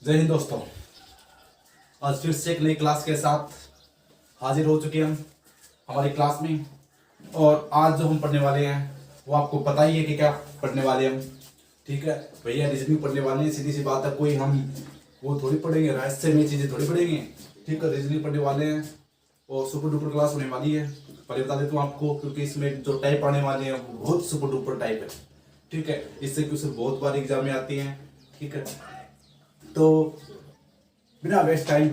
जय हिंद दोस्तों। आज फिर से एक नई क्लास के साथ हाजिर हो चुके हैं हम हमारी क्लास में। और आज जो हम पढ़ने वाले हैं वो आपको पता ही है कि क्या पढ़ने वाले हम। ठीक है भैया, रीजनिंग पढ़ने वाले हैं। सीधी सी बात है, कोई हम वो थोड़ी पढ़ेंगे, रहस्य में चीज़ें थोड़ी पढ़ेंगे। ठीक है, रीजनिंग पढ़ने वाले हैं और सुपर डुपर क्लास होने वाली है। पहले बता देता हूँ आपको, क्योंकि इसमें जो टाइप आने वाले हैं वो बहुत सुपर डुपर टाइप है। ठीक है, इससे क्वेश्चन बहुत बार एग्जाम में आती हैं। ठीक है, तो बिना वेस्ट टाइम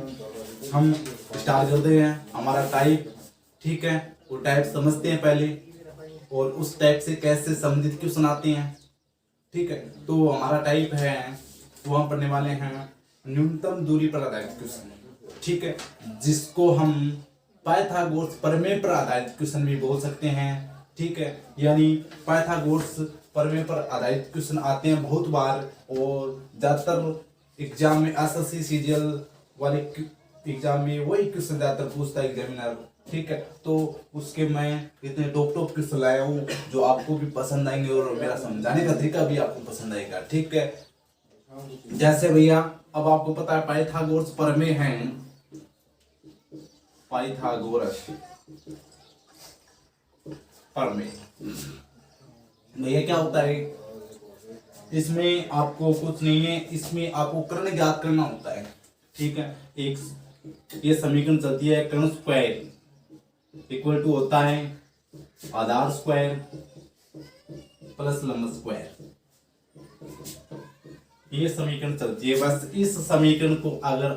हम स्टार्ट करते हैं हमारा टाइप। ठीक है, वो टाइप समझते हैं पहले और उस टाइप से कैसे संबंधित क्वेश्चन आते हैं। ठीक है, तो हमारा टाइप है वो हम पढ़ने वाले हैं न्यूनतम दूरी पर आधारित क्वेश्चन। ठीक है, जिसको हम पाइथागोरस प्रमेय पर आधारित क्वेश्चन भी बोल सकते हैं। ठीक है, यानी पाइथागोरस प्रमेय पर आधारित क्वेश्चन आते हैं बहुत बार, और ज्यादातर एग्जाम में एसएससी सीजीएल वाले एग्जाम में वही क्वेश्चन ज्यादातर पूछता है एग्जामिनर। ठीक है, तो उसके मैं इतने टॉप क्वेश्चन लाया हूँ जो आपको भी पसंद आएंगे और मेरा समझाने का तरीका भी आपको पसंद आएगा। ठीक है, जैसे भैया अब आपको पता है पाइथागोरस प्रमेय है। पाइथागोरस प्रमेय भैया क्या होता है? इसमें आपको कुछ नहीं है, इसमें आपको कर्ण ज्ञात करना होता है। ठीक है, एक ये समीकरण चलती है कर्ण स्क्वायर इक्वल टू होता है आधार स्क्वायर प्लस लंब स्क्वायर। ये समीकरण चलती है। बस इस समीकरण को अगर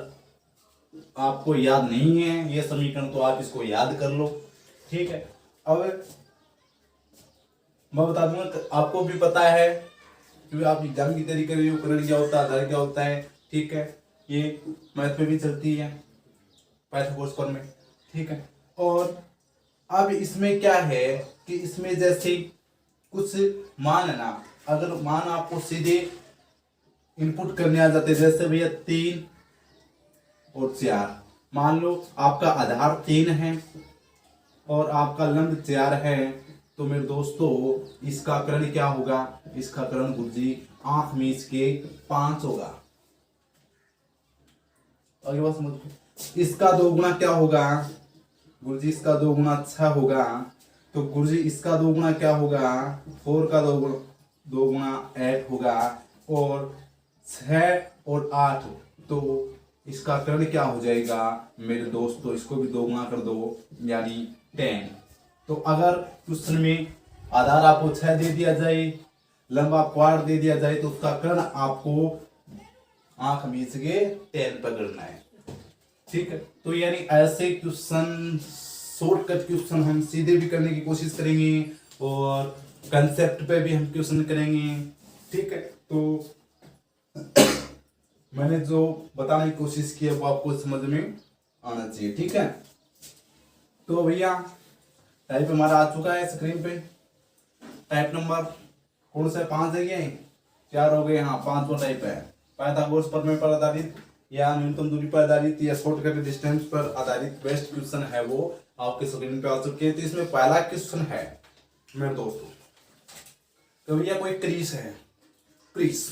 आपको याद नहीं है, ये समीकरण, तो आप इसको याद कर लो। ठीक है, अब मैं बता दूंगा, आपको भी पता है क्योंकि आप एग्जाम की तैयारी कर रहे हो, करण क्या होता है, आधार क्या होता है। ठीक है, ये मैथ में भी चलती है पाइथागोरस प्रमेय। ठीक है, और अब इसमें क्या है कि इसमें जैसे कुछ मान है ना, अगर मान आपको सीधे इनपुट करने आ जाते, जैसे भैया 3 और 4, मान लो आपका आधार 3 है और आपका लंब 4 है, तो मेरे दोस्तों इसका कर्ण क्या होगा? इसका कर्ण गुरुजी आंख मीच के 5 होगा। आगे बात समझ, इसका 2 गुना क्या होगा गुरुजी? इसका 2 गुना 6 होगा। तो गुरुजी इसका 2 गुना क्या होगा? 4 का 2 गुना 8 होगा। और 6 और 8, तो इसका कर्ण क्या हो जाएगा मेरे दोस्तों? इसको भी 2 गुना कर दो, यानी 10। तो अगर क्वेश्चन में आधार आपको 6 दे दिया जाए, लंब आपको 8 दे दिया जाए, तो उसका कर्ण आपको आंख मीच के 10 पकड़ना है। ठीक है, तो यानी ऐसे क्वेश्चन, शॉर्टकट क्वेश्चन हम सीधे भी करने की कोशिश करेंगे और कंसेप्ट पे भी हम क्वेश्चन करेंगे। ठीक है, तो मैंने जो बताने की कोशिश की है वो आपको समझ में आना चाहिए। ठीक है, तो भैया टाइप हमारा आ चुका है स्क्रीन पे। टाइप नंबर कौन सा है? 5 है क्या? 4 हो गए। हाँ, 5वां टाइप है पाइथागोरस प्रमेय पर आधारित या न्यूनतम दूरी पर आधारित या शॉर्टकट डिस्टेंस पर आधारित बेस्ट क्वेश्चन है, वो आपके स्क्रीन पे आ चुके हैं। तो इसमें पहला क्वेश्चन है मेरे दोस्तों, तो भैया कोई क्रीस है, क्रीस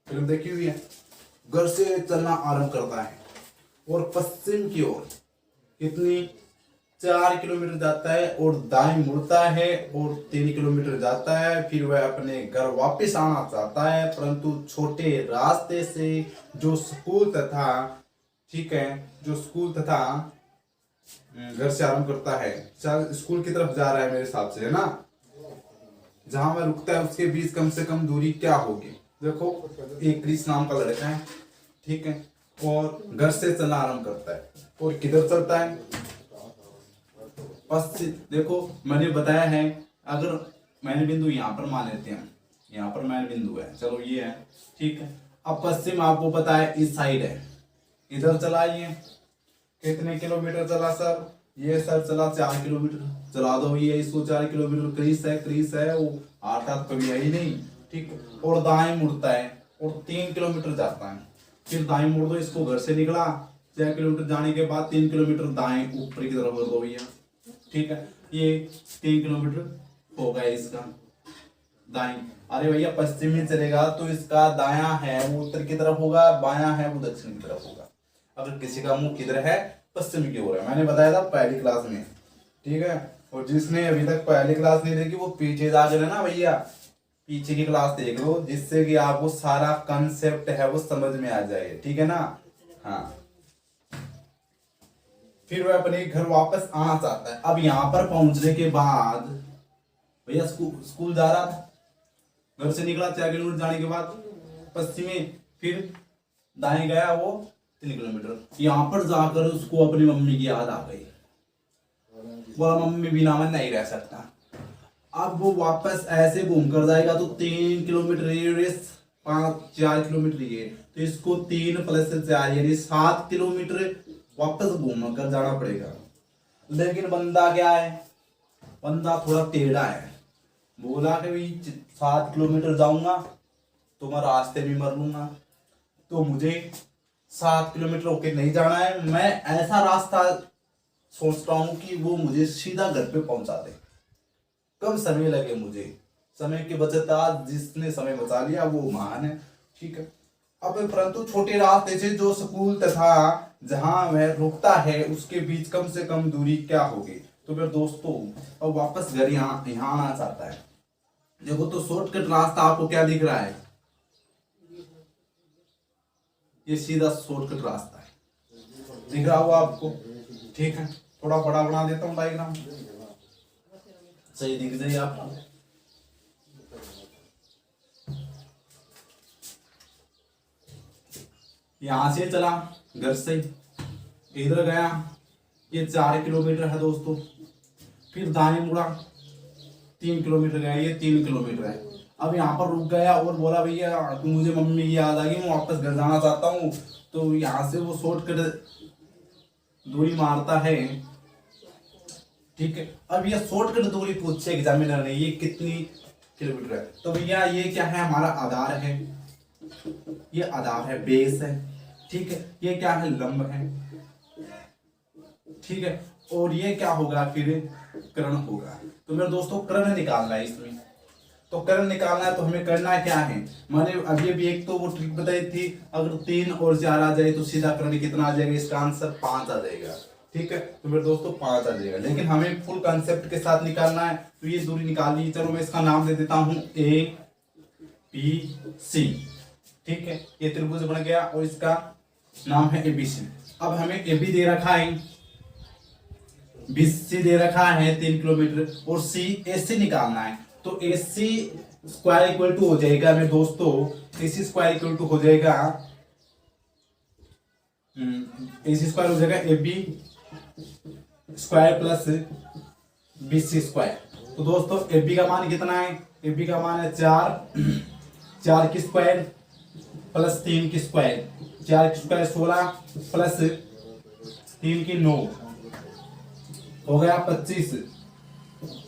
फिल्म देखी हुई है। घर से चलना आरंभ करता है और पश्चिम की ओर कितनी 4 किलोमीटर जाता है और दाएं मुड़ता है और 3 किलोमीटर जाता है। फिर वह अपने घर वापस आना चाहता है, परंतु छोटे रास्ते से जो स्कूल तथा, ठीक है, जो स्कूल तथा घर से आरंभ करता है, स्कूल की तरफ जा रहा है मेरे हिसाब से, है ना। जहां वह रुकता है उसके बीच कम से कम दूरी क्या होगी? देखो, एक क्रिस नाम का लड़का है, ठीक है, और घर से चलना आरंभ करता है और किधर चलता है? पश्चिम। देखो मैंने बताया है, अगर मैंने बिंदु यहाँ पर मान लेते हैं, यहाँ पर मैंने बिंदु है, चलो ये है। ठीक है, अब पश्चिम आपको पता है इस साइड है, इधर चला, ये कितने किलोमीटर चला सर? ये सर चला 4 किलोमीटर। चला दो ये इसको 4 किलोमीटर। क्रीस है वो 8 कभी है ही नहीं। ठीक, और दाएं मुड़ता है और 3 किलोमीटर जाता है। फिर दाएं मुड़ दो, इसको घर से निकला 4 किलोमीटर जाने के बाद 3 किलोमीटर दाएं ऊपर की तरफ कर दो भैया। ठीक है, ये 3 किलोमीटर हो गया इसका। दाएं। अरे भैया पश्चिम में चलेगा तो इसका दायां है वो उत्तर की तरफ होगा, बायां है वो दक्षिण की तरफ होगा। अगर किसी का मुंह किधर है, पश्चिम की ओर है। मैंने बताया था पहली क्लास में, ठीक है। और जिसने अभी तक पहली क्लास नहीं देखी वो पीछे जाकर है ना भैया, पीछे की क्लास देख लो, जिससे कि आपको सारा कंसेप्ट है वो समझ में आ जाए, ठीक है ना। हाँ, फिर वह अपने घर वापस आना चाहता है। अब यहाँ पर पहुंचने के बाद भैया स्कूल जा रहा था, घर से निकला 4 किलोमीटर जाने के बाद पश्चिमी, फिर दाएं गया वो 3 किलोमीटर। यहाँ पर जाकर उसको अपनी मम्मी की याद आ गई। बोला मम्मी बिना मैं नहीं रह सकता। अब वो वापस ऐसे घूम कर जाएगा तो 3 किलोमीटर ये 4 किलोमीटर ये, तो इसको 3 + 4 यानी 7 किलोमीटर वापस घूम कर जाना पड़ेगा। लेकिन बंदा क्या है, बंदा थोड़ा टेढ़ा है। बोला कि भाई 7 किलोमीटर जाऊंगा तो मैं रास्ते में मर लूंगा, तो मुझे 7 किलोमीटर होके नहीं जाना है। मैं ऐसा रास्ता सोचता हूं कि वो मुझे सीधा घर पे पहुंचा दे, कम समय लगे मुझे। समय की बचत, आज जिसने समय बचा लिया वो महान है, ठीक है। अब परंतु छोटे रास्ते से जो स्कूल तथा जहां वह रुकता है उसके बीच कम से कम दूरी क्या होगी। तो फिर दोस्तों अब वापस घर यहाँ आना चाहता है। देखो तो शॉर्टकट रास्ता आपको क्या दिख रहा है, ये सीधा शॉर्टकट रास्ता है, दिख रहा होगा आपको, ठीक है। थोड़ा बड़ा बना देता हूँ डायग्राम, सही दिख जाए आपको। यहां से चला घर से, इधर गया, ये 4 किलोमीटर है दोस्तों। फिर दाएं मुड़ा, 3 किलोमीटर गया, ये 3 किलोमीटर है। अब यहाँ पर रुक गया और बोला भैया मुझे मम्मी की याद आ गई, मैं वापस घर जाना चाहता हूँ। तो यहाँ से वो शॉर्टकट दूरी मारता है, ठीक है। अब ये शॉर्टकट दूरी पूछे एग्जामिनर ने, ये कितनी किलोमीटर है। तो भैया ये क्या है, हमारा आधार है, ये आधार है, बेस है, ठीक है। ये क्या है, लंब है, ठीक है। और ये क्या होगा, फिर कर्ण होगा। तो मेरे दोस्तों कर्ण निकालना है इसमें। तो कर्ण निकालना है तो हमें करना क्या है, मैंने अभी भी एक तो वो ट्रिक बताई थी, अगर 3 और 4 आ जाए तो सीधा कर्ण कितना आ जाएगा, इसका आंसर 5 आ जाएगा, ठीक है। तो मेरे दोस्तों 5 आ जाएगा, लेकिन हमें फुल कंसेप्ट के साथ निकालना है। तो ये दूरी निकाल ली, चलो मैं इसका नाम दे देता हूं ABC, ठीक है। ये त्रिभुज बन गया और इसका नाम है ABC। अब हमें AB दे रखा है, BC दे रखा है 3 किलोमीटर, और AC निकालना है। तो AC स्क्वायर इक्वल टू हो जाएगा मेरे दोस्तों, AC स्क्वायर इक्वल टू हो जाएगा, AC स्क्वायर हो जाएगा AB square plus BC square. तो दोस्तों AB का मान कितना है, AB का मान है 4 की स्क्वायर प्लस 3 की स्क्वायर, 4 की स्क्वायर 16 प्लस 3 की 9, हो गया 25।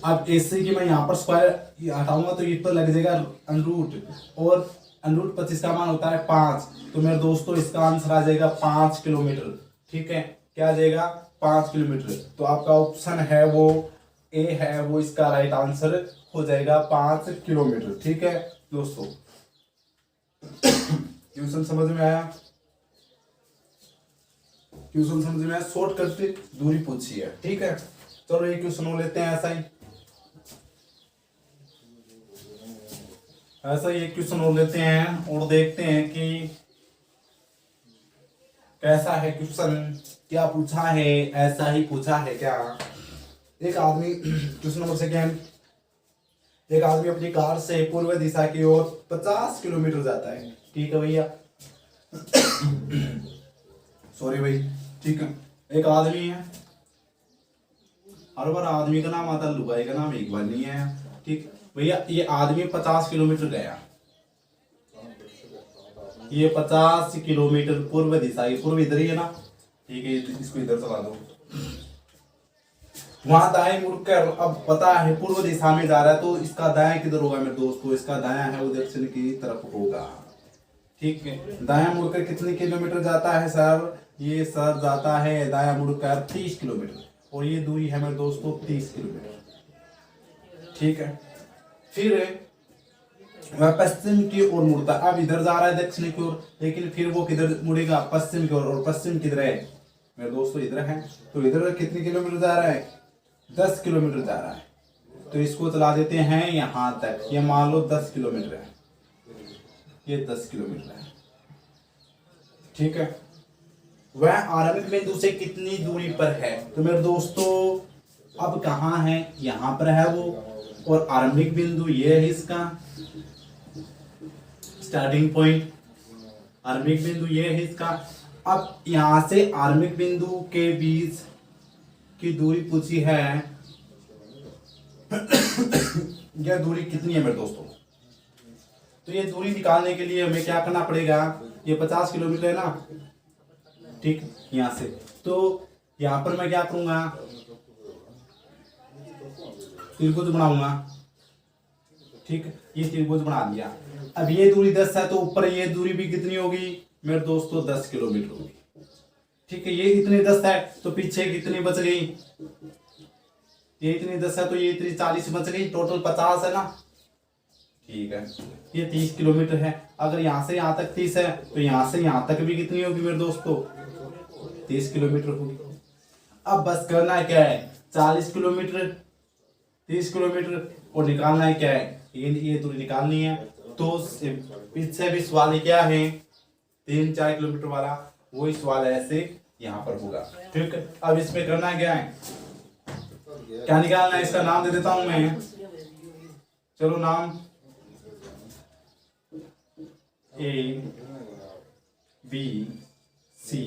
अब AC की मैं यहाँ पर स्क्वायर हटाऊंगा तो ये तो लग जाएगा अंडरूट, और अंडरूट 25 का मान होता है 5। तो मेरे दोस्तों इसका आंसर आ जाएगा 5 किलोमीटर, ठीक है। क्या आ जाएगा, 5 किलोमीटर। तो आपका ऑप्शन है वो A है, वो इसका राइट आंसर हो जाएगा 5 किलोमीटर, ठीक है दोस्तों। क्वेश्चन समझ में आया, क्वेश्चन समझ में आया, शॉर्टकट दूरी पूछी है, ठीक है। चलो एक क्वेश्चन हो लेते हैं, ऐसा ही एक क्वेश्चन और लेते हैं और देखते हैं कि कैसा है क्वेश्चन, क्या पूछा है, ऐसा ही पूछा है क्या। एक आदमी क्वेश्चन नंबर सेकेंड, एक आदमी अपनी कार से पूर्व दिशा की ओर 50 किलोमीटर जाता है, ठीक है भैया। सॉरी भाई, ठीक है। एक आदमी है, हर बार आदमी का नाम आता है, लुगाई का नाम एक बार नहीं है, ठीक भैया। ये आदमी 50 किलोमीटर गया, ये 50 किलोमीटर पूर्व दिशा, ये पूर्व इधर ही है ना, ठीक है। इसको इधर चला दो, वहां दाएं मुड़कर, अब पता है पूर्व दिशा में जा रहा है, तो इसका दायां किधर होगा मेरे दोस्तों, इसका दायां है वो दक्षिण की तरफ होगा, ठीक है। दायां मुड़कर कितने किलोमीटर जाता है सर, ये सर जाता है दायां मुड़कर 30 किलोमीटर, और ये दूरी है मेरे दोस्तों 30 किलोमीटर, ठीक है। फिर वह पश्चिम की ओर मुड़ता है। अब इधर जा रहा है दक्षिण की ओर, लेकिन फिर वो किधर मुड़ेगा, पश्चिम की ओर, और पश्चिम किधर है मेरे दोस्तों, इधर है। तो इधर कितने किलोमीटर जा रहा है, 10 किलोमीटर जा रहा है। तो इसको चला देते हैं यहाँ तक, ये मान लो 10 किलोमीटर है, ये 10 किलोमीटर है, ठीक है। वह आरंभिक बिंदु से कितनी दूरी पर है, तो मेरे दोस्तों अब कहाँ है, यहाँ पर है वो, और आरंभिक बिंदु ये है इसका स्टार्टिंग पॉइंट, आरंभिक बिंदु ये है इसका। अब यहां से आरंभिक बिंदु के बीच की दूरी पूछी है यह दूरी कितनी है मेरे दोस्तों। तो ये दूरी निकालने के लिए हमें क्या करना पड़ेगा, ये 50 किलोमीटर है ना, ठीक, यहां से। तो यहां पर मैं क्या करूंगा, त्रिभुज बनाऊंगा, ठीक, ये त्रिभुज बना दिया। अब ये दूरी 10 है, तो ऊपर ये दूरी भी कितनी होगी मेरे दोस्तों, 10 किलोमीटर होगी, ठीक है। ये इतनी 10 है, तो पीछे कितनी बच गई, ये इतनी 10 है, तो ये इतनी 40 बच गई, टोटल 50 है ना, ठीक है। ये 30 किलोमीटर है। अगर यहाँ से यहाँ तक 30 है, तो यहाँ से यहाँ तक भी कितनी होगी मेरे दोस्तों, 30 किलोमीटर होगी। अब बस करना है क्या है, 40 किलोमीटर, 30 किलोमीटर, और निकालना है क्या है, ये दूरी निकालनी है। तो पीछे भी सवाल क्या है, 3-4 किलोमीटर वाला, वही सवाल ऐसे यहाँ पर होगा, ठीक है। अब इसमें करना है क्या है, क्या निकालना है, इसका नाम दे देता हूं मैं, चलो नाम A B C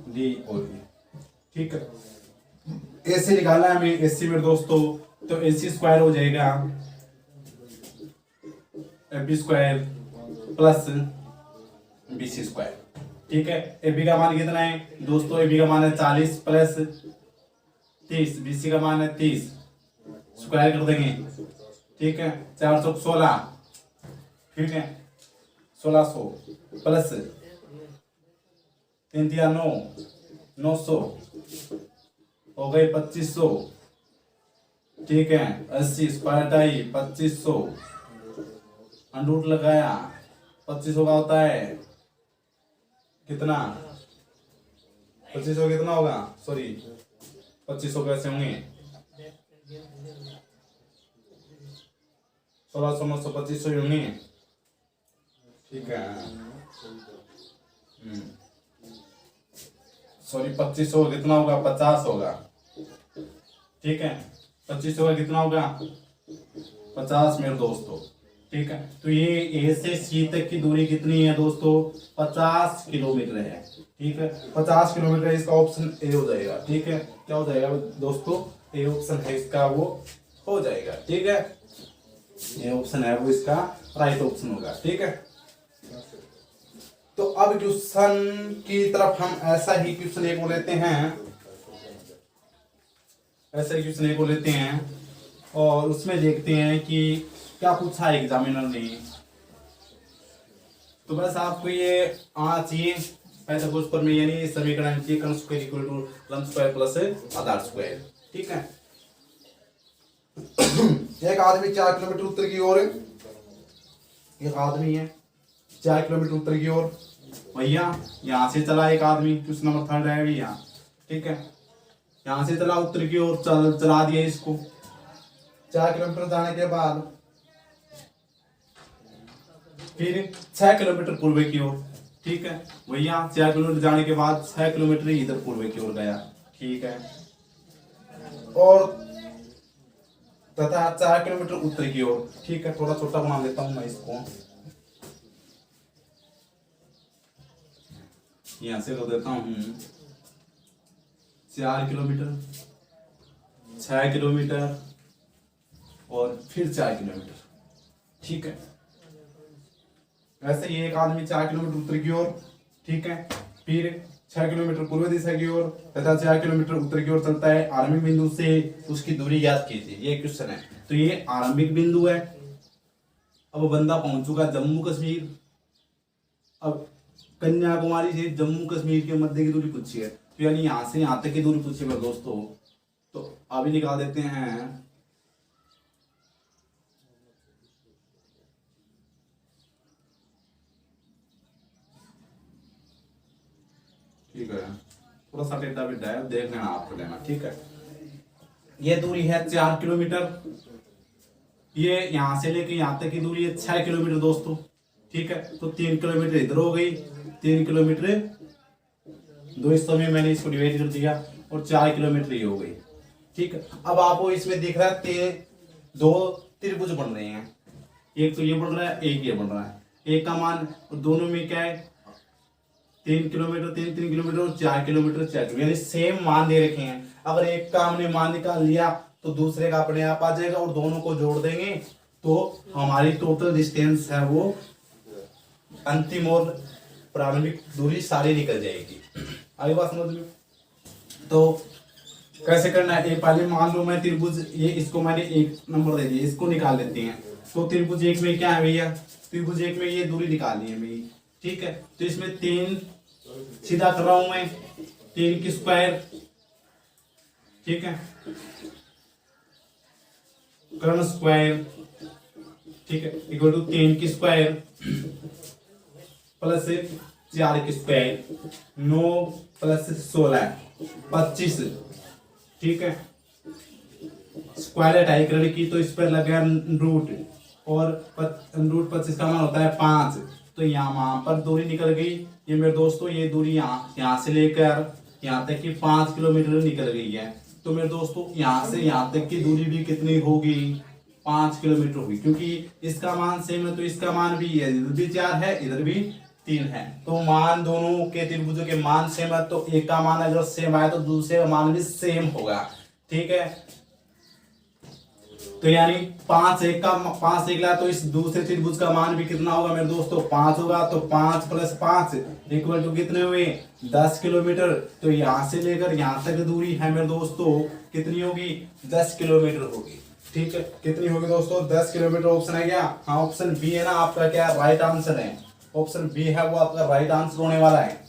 D और E, ठीक है। ऐसे निकालना है हमें AC मेरे दोस्तों, तो AC स्क्वायर हो जाएगा AB square plus BC square, ठीक है। AB का मान कितना है दोस्तों, AB का मान है 40 प्लस 30, BC का मान है 30, स्क्वायर कर देंगे, ठीक है। 416, ठीक है, 1600 प्लस 3 दिया 9, 900 हो गए 2500, ठीक है। 80 स्क्वायर टाई 2500, अंडूट लगाया 2500 का होता है कितना, 2500 कितना होगा, सॉरी 2500 कैसे होंगे, 1600 900 2500 होंगे, ठीक है। सॉरी 2500 कितना होगा, 50 होगा, ठीक है। 2500 का कितना होगा, 50 मेरे दोस्तों, ठीक है। तो ये ए से सी तक की दूरी कितनी है दोस्तों, 50 किलोमीटर है, ठीक है। 50 किलोमीटर, इसका ऑप्शन ए हो जाएगा, ठीक है। क्या हो जाएगा दोस्तों, ए ऑप्शन है इसका, वो हो जाएगा, ठीक है। ये ऑप्शन है वो इसका राइट ऑप्शन होगा, ठीक है। तो अब क्वेश्चन की तरफ हम ऐसा ही क्वेश्चन एक को लेते हैं, ऐसा ही क्वेश्चन एक को लेते हैं, और उसमें देखते हैं कि क्या पूछा है एग्जामिनर ने। तो बस आपको ये आना चाहिए पाइथागोरस प्रमेय, यानी समीकरण कर्ण स्क्वायर इक्वल टू लंब स्क्वायर प्लस आधार स्क्वायर, ठीक है। एक आदमी 4 किलोमीटर उत्तर की ओर, एक आदमी है 4 किलोमीटर उत्तर की ओर, भैया यहाँ से चला एक आदमी, क्वेश्चन नंबर 3 है भी यहाँ, ठीक है। यहाँ से चला उत्तर की ओर, चला दिया इसको 4 किलोमीटर जाने के बाद, फिर 6 किलोमीटर पूर्व की ओर, ठीक है। भैया 4 किलोमीटर जाने के बाद 6 किलोमीटर इधर पूर्व की ओर गया, ठीक है। और तथा 4 किलोमीटर उत्तर की ओर, ठीक है। थोड़ा छोटा बना लेता हूं मैं इसको, यहां से कर देता हूं 4 किलोमीटर, 6 किलोमीटर और फिर 4 किलोमीटर, ठीक है। वैसे ही एक आदमी 4 किलोमीटर उत्तर की ओर, ठीक है, फिर 6 किलोमीटर पूर्व दिशा की ओर तथा 4 किलोमीटर उत्तर की ओर चलता है। आरंभिक बिंदु से उसकी दूरी ज्ञात कीजिए, ये क्वेश्चन है। तो ये आरंभिक बिंदु है। अब बंदा पहुंच चुका जम्मू कश्मीर, अब कन्याकुमारी से जम्मू कश्मीर के मध्य की दूरी पूछी है, तो यानी यहाँ से यहाँ तक की दूरी पूछी है दोस्तों। तो अभी निकाल देते हैं, ठीक है, थोड़ा सा टेढ़ा बेढ़ा है, देख लेना आपको लेना, ठीक है। ये दूरी है 4 किलोमीटर, ये यहाँ से लेके यहाँ तक की दूरी है 6 किलोमीटर दोस्तों, ठीक है। तो 3 किलोमीटर इधर हो गई, 3 किलोमीटर दो हिस्सों में मैंने इसको डिवाइड कर दिया, और 4 किलोमीटर ये हो गई, ठीक है। अब आपको इसमें दिख रहा है दो त्रिभुज बन रहे हैं, एक तो ये बन रहा है, एक ये बन रहा है। एक का मान, और दोनों में क्या है, 3 किलोमीटर 3 किलोमीटर और 4 किलोमीटर 4 किलोमीटर, यानी सेम मान दे रखे हैं। अगर एक का हमने मान निकाल लिया तो दूसरे का अपने आप आ जाएगा, और दोनों को जोड़ देंगे तो हमारी टोटल डिस्टेंस है वो अंतिम और प्रारंभिक दूरी सारी निकल जाएगी। आगे बात समझ में। तो कैसे करना है, एक पहले मान लो मैं त्रिभुज, ये इसको मैंने 1 नंबर दे दिया, इसको निकाल लेते हैं। तो त्रिभुज 1 में क्या है भैया, त्रिभुज 1 में ये दूरी निकालनी है मेरी, ठीक है। तो इसमें 3 सीधा कर रहा हूं मैं, 3 की स्क्वायर, ठीक है, कर्ण स्क्वायर, ठीक है, इक्वल टू 3 की स्क्वायर प्लस 4 की स्क्वायर, 9 प्लस 16 25, ठीक है। स्क्वायर हटाई कर्ण की तो इस पर लगा रूट, और रूट 25 का मान होता है 5, तो यहाँ पर दूरी निकल गई। ये मेरे दोस्तों ये दूरी यहाँ से लेकर यहाँ तक की 5 किलोमीटर निकल गई है। तो मेरे दोस्तों यहाँ से यहाँ तक की दूरी भी कितनी होगी, 5 किलोमीटर होगी, क्योंकि इसका मान सेम है तो इसका मान भी है, इधर भी 4 है इधर भी 3 है। तो मान दोनों के त्रिभुजों के मान सेम है, तो एक का मान अगर सेम आया तो दूसरे का मान भी सेम होगा, ठीक है। तो यानी 5 1 लाया तो इस दूसरे त्रिभुज का मान भी कितना होगा मेरे दोस्तों, 5 होगा। तो 5 + 5 इक्वल टू कितने हुए, 10 किलोमीटर। तो यहाँ से लेकर यहाँ तक दूरी है मेरे दोस्तों कितनी होगी, 10 किलोमीटर होगी, ठीक है। कितनी होगी दोस्तों, 10 किलोमीटर। ऑप्शन है क्या, हाँ ऑप्शन बी है ना आपका, क्या राइट आंसर है, ऑप्शन बी है वो आपका राइट आंसर होने वाला है।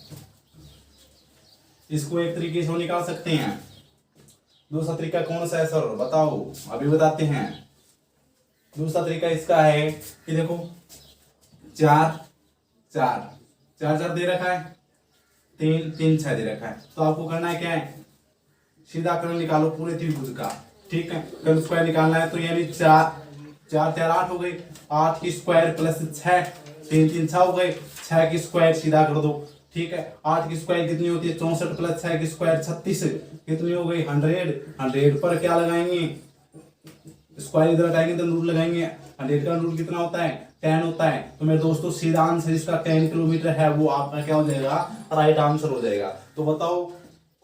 इसको एक तरीके से निकाल सकते हैं। दूसरा तरीका कौन सा है सर बताओ, अभी बताते हैं। दूसरा तरीका इसका है कि देखो 4 4 4 4 दे रखा है, 3 3 6 दे रखा है। तो आपको करना है क्या है, सीधा कर्ण निकालो पूरे त्रिभुज का, ठीक है। कर्ण स्क्वायर निकालना है, तो यानी 4 4 4 8 हो गई, 8 की स्क्वायर प्लस 6 3 3 6 हो गए, 6 की स्क्वायर सीधा कर दो, ठीक है। 8 की स्क्वायर कितनी होती है, 64 प्लस 6 की स्क्वायर 36, कितनी हो गई 100। 100 पर क्या लगाएंगे, स्क्वायर इधर हटाएंगे तो रूट लगाएंगे, 100 का रूट कितना होता है, 10 होता है। तो मेरे दोस्तों सीधा आंसर इसका 10 किलोमीटर है, वो आपका क्या हो जाएगा, राइट आंसर हो जाएगा। तो बताओ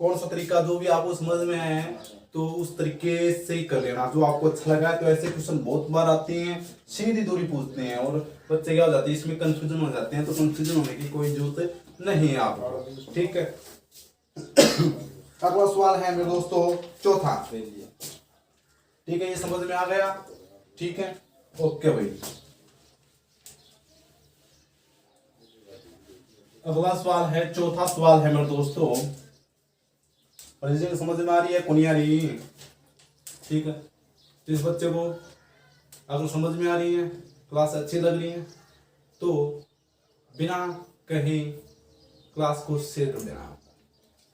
कौन सा तरीका जो भी आपको समझ में आया है तो उस तरीके से ही कर लेना जो आपको अच्छा लगा है। तो ऐसे क्वेश्चन बहुत बार आते हैं, सीधी दूरी पूछते हैं और बच्चे क्या हो जाते हैं इसमें कंफ्यूजन हो जाते हैं। तो कंफ्यूजन होने की कोई जरूरत नहीं है आपको, ठीक है। अगला सवाल है मेरे दोस्तों चौथा, ठीक है, ये समझ में आ गया, ठीक है, ओके भाई। अगला सवाल है, चौथा सवाल है मेरे दोस्तों, समझ में आ रही है कौन आ रही, ठीक है। तो इस बच्चे को अगर समझ में आ रही है, क्लास अच्छी लग रही है तो बिना कहीं क्लास को शेयर कर देना,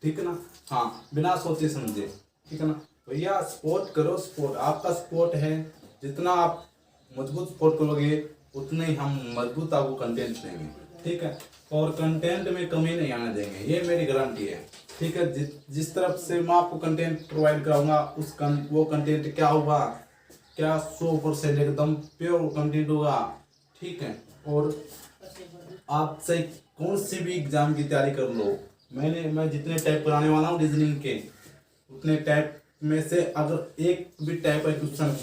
ठीक है ना, हाँ बिना सोचे समझे, ठीक है ना भैया। सपोर्ट करो, सपोर्ट आपका सपोर्ट है, जितना आप मजबूत सपोर्ट करोगे उतने ही हम मजबूत आपको कंटेंट देंगे, ठीक है। और कंटेंट में कमी नहीं आने देंगे, ये मेरी गारंटी है, ठीक है। जिस तरफ से मैं आपको कंटेंट प्रोवाइड कराऊंगा वो कंटेंट क्या होगा, क्या 100% एकदम प्योर कंटेंट होगा, ठीक है। और आपसे कौन सी भी एग्जाम की तैयारी कर लो, मैं जितने टाइप कराने वाला हूँ रीजनिंग के, उतने टाइप में से अगर एक भी टाइप का क्वेश्चन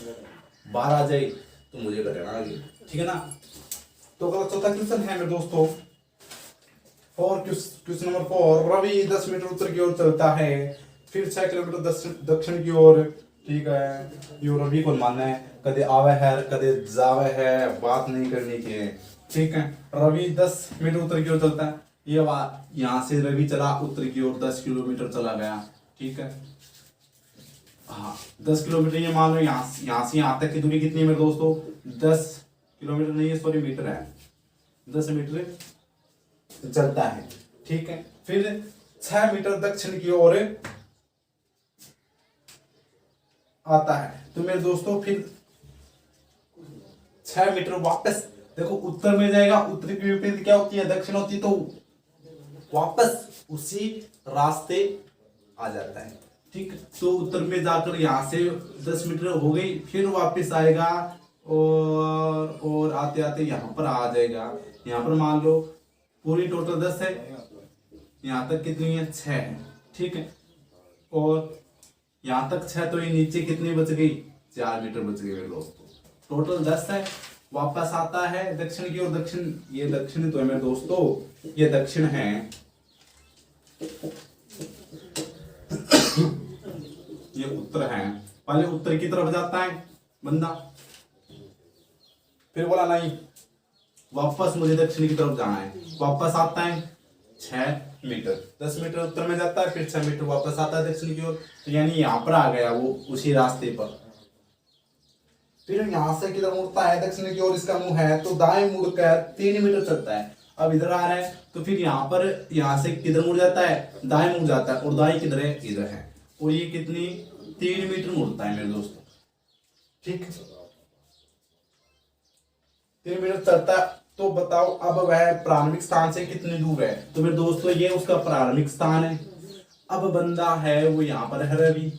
बाहर आ जाए तो मुझे बताना आगे, ठीक है ना। तो अगला चौथा क्वेश्चन है मेरे दोस्तों, क्वेश्चन नंबर 4। रवि 10 मीटर उत्तर की ओर चलता है, फिर 6 किलोमीटर दक्षिण की ओर, ठीक है। यो रवि को मानना है, कदे आवे है कदे जावे है, बात नहीं करनी की, ठीक है। रवि 10 मीटर उत्तर की ओर चलता है, ये बात यहाँ से रवि चला उत्तर की ओर 10 किलोमीटर चला गया, ठीक है। हाँ 10 किलोमीटर ये मान लो, यहाँ से यहाँ तक की दूरी कितनी है मेरे दोस्तों, 10 किलोमीटर नहीं है, सॉरी मीटर है, 10 मीटर चलता है, ठीक है। फिर 6 मीटर दक्षिण की ओर आता है। तो मेरे दोस्तों फिर 6 मीटर वापस देखो उत्तर में जाएगा, उत्तर की विपरीत क्या होती है, दक्षिण होती है, तो वापस उसी रास्ते आ जाता है। ठीक, तो उत्तर में जाकर यहां से 10 मीटर हो गई, फिर वापस आएगा और आते आते यहां पर आ जाएगा। यहां पर मान लो पूरी टोटल 10 है, यहां तक कितनी है, 6 है। ठीक है, और यहां तक 6, तो ये नीचे कितनी बच गई, 4 मीटर बच गई मेरे दोस्तों। टोटल 10 है, वापस आता है दक्षिण की ओर। दक्षिण, ये दक्षिण तो है मेरे दोस्तों, ये दक्षिण है, ये उत्तर है। पहले उत्तर की तरफ जाता है बंदा, फिर बोला नहीं वापस मुझे दक्षिण की तरफ जाना है, वापस आता है 6 मीटर, 10 मीटर उत्तर में जाता है, फिर 6 मीटर वापस आता है दक्षिण की ओर। तो यानी यहां पर आ गया वो उसी रास्ते पर। फिर यहां से किधर मुड़ता है, दक्षिण की ओर इसका मुंह है, तो दाएं मुड़कर 3 मीटर चलता है। अब इधर आ रहा है, तो फिर यहाँ पर यहां से किधर मुड़ जाता है, दाएं मुड़ जाता है, और दाएं किधर है, इधर है, और ये कितनी 3 मीटर मुड़ता है मेरे दोस्तों। ठीक, 3 मीटर चलता है। तो बताओ अब वह प्रारंभिक स्थान से कितनी दूर है, तो मेरे दोस्तों ये उसका प्रारंभिक स्थान है। अब बंदा है वो यहाँ पर है रवि।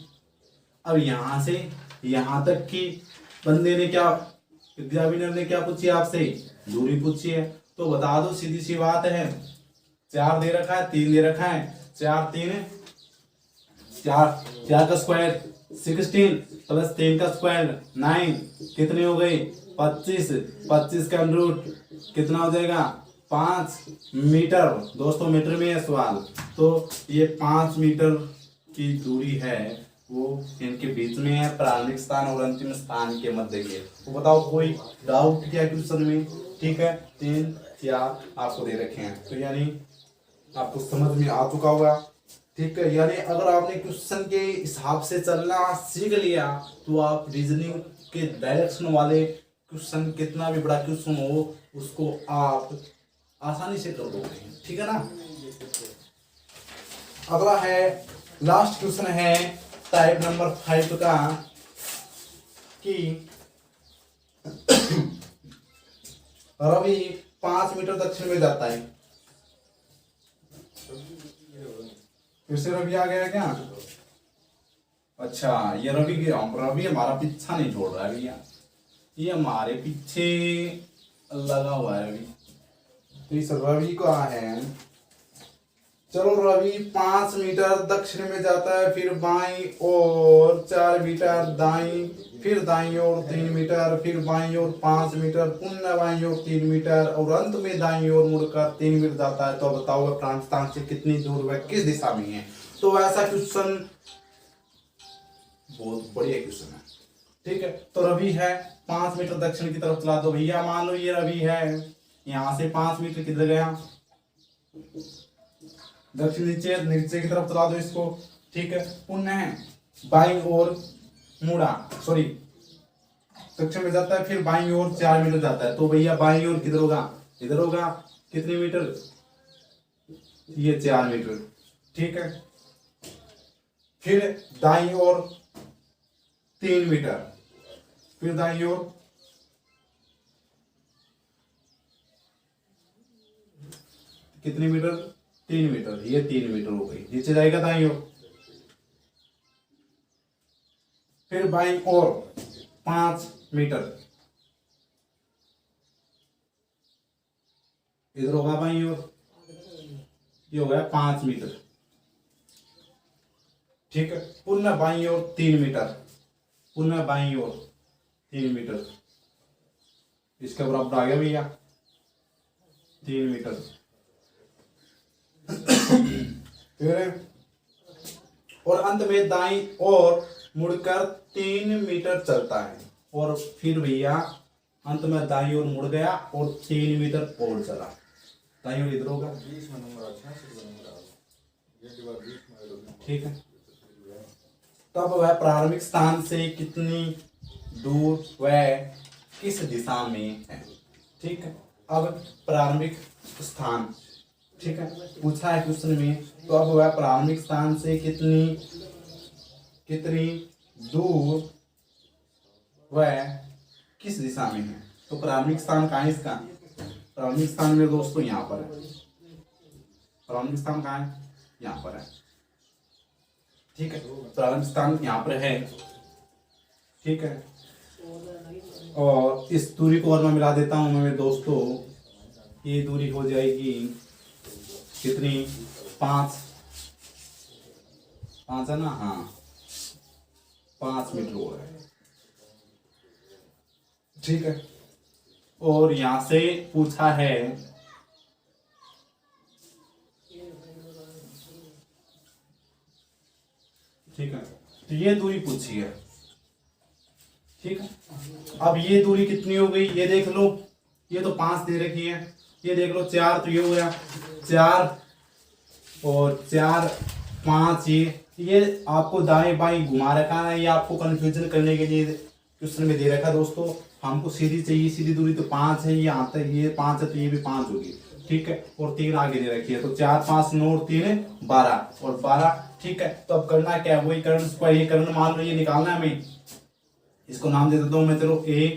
अब यहां से यहां तक की बंदे ने क्या, एग्जामिनर ने क्या पूछी आपसे, दूरी पूछी है, तो बता दो, सीधी सी बात है। 4 दे रखा है, 3 दे रखा है, 4 3 4 का स्क्वायर 16 प्लस 3 का स्क्वायर 9, कितने हो गए 25, 25 का रूट कितना हो जाएगा 5 मीटर। दोस्तों मीटर में है सवाल, तो ये 5 मीटर की दूरी है, वो इनके बीच में है, प्रारंभिक स्थान और अंतिम स्थान के मध्य के। तो बताओ कोई डाउट क्या क्वेश्चन में। ठीक है, 3 4 आपको दे रखे हैं, तो यानी आपको समझ में आ चुका होगा। ठीक है, यानी अगर आपने क्वेश्चन के हिसाब से चलना सीख लिया, तो आप रीजनिंग के डायरेक्शन वाले क्वेश्चन, कितना भी बड़ा क्वेश्चन हो, उसको आप आसानी से कर दोगे। ठीक है ना। अगला है, लास्ट क्वेश्चन है टाइप नंबर 5 का, कि रवि 5 मीटर दक्षिण में जाता है। फिर से रवि आ गया क्या? अच्छा, ये रवि हमारा पीछा नहीं छोड़ रहा है भैया, ये हमारे पीछे लगा हुआ है रवि। तो इस रवि का है, चलो रवि 5 मीटर दक्षिण में जाता है, फिर बाईं ओर 4 मीटर दाईं, फिर दाईं ओर 3 मीटर, फिर बाईं ओर 5 मीटर, पुनः बाईं ओर 3 मीटर, और अंत में दाईं ओर मुड़कर 3 मीटर जाता है। तो बताओ प्रारंभिक स्थान से कितनी दूर वह किस दिशा में है। तो ऐसा क्वेश्चन बहुत बढ़िया क्वेश्चन है। ठीक है, तो रवि है 5 मीटर दक्षिण की तरफ चला दो भैया। मान लो ये रवि है, यहां से 5 मीटर किधर गया, दक्षिण नीचे नीचे की तरफ चला दो इसको। ठीक है, पुनः बाईं ओर मुड़ा, सॉरी दक्षिण में जाता है, फिर बाईं ओर 4 मीटर जाता है। तो भैया बाईं ओर किधर होगा, इधर होगा, कितने मीटर, ये 4 मीटर। ठीक है, फिर दाईं ओर 3 मीटर, फिर दाईं ओर कितने मीटर, 3 मीटर, ये 3 मीटर हो गई, नीचे जाएगा दाईं ओर। फिर बाईं ओर 5 मीटर, इधर होगा बाईं ओर, ये हो गया 5 मीटर। ठीक है, पुनः बाईं ओर 3 मीटर, पुनः बाईं ओर 3 मीटर, इसके बराबर आ गया भैया 3 मीटर। फिर और अंत में दाईं ओर मुड़कर 3 मीटर चलता है, और फिर भैया अंत में दाईं ओर मुड़ गया और 3 मीटर और चला, दाईं ओर इधर होगा। ठीक है, तब वह प्रारंभिक स्थान से कितनी दूर वह किस दिशा में है। ठीक है, अब प्रारंभिक स्थान, ठीक है, पूछा है क्वेश्चन में। तो अब वह प्रारंभिक स्थान से कितनी दूर वह किस दिशा में है। तो प्रारंभिक स्थान कहाँ है इसका? प्रारंभिक स्थान मेरे दोस्तों यहाँ पर है। प्रारंभिक स्थान कहाँ है? यहाँ पर है। ठीक है, प्रारंभिक स्थान यहाँ पर है। ठीक है, और इस दूरी को और मैं मिला देता हूँ मेरे दोस्तों। ये दूरी हो जाएगी कितनी? 5 है ना? हाँ, 5 मीटर हो रहा है। ठीक है, और यहां से पूछा है ठीक है, तो ये दूरी पूछी है। ठीक है, अब ये दूरी कितनी हो गई ये देख लो। ये तो 5 दे रखी है, ये देख लो 4, तो ये हो गया 4 और 4 5। ये आपको दाएं बाएं घुमा रखा है, ये आपको कंफ्यूजन करने के लिए क्वेश्चन में दे रखा है दोस्तों। हमको सीधी चाहिए, सीधी दूरी तो 5 है, ये आता है, ये 5 है तो ये भी 5 होगी। ठीक है, और 3 आगे दे रखी है, तो 4 5 9 और 3 12 और 12। ठीक है, तो अब करना क्या है? वही कर्ण स्क्वायर, ये कर्ण मान लो ये निकालना है हमें। इसको नाम दे देता हूं मैं, चलो A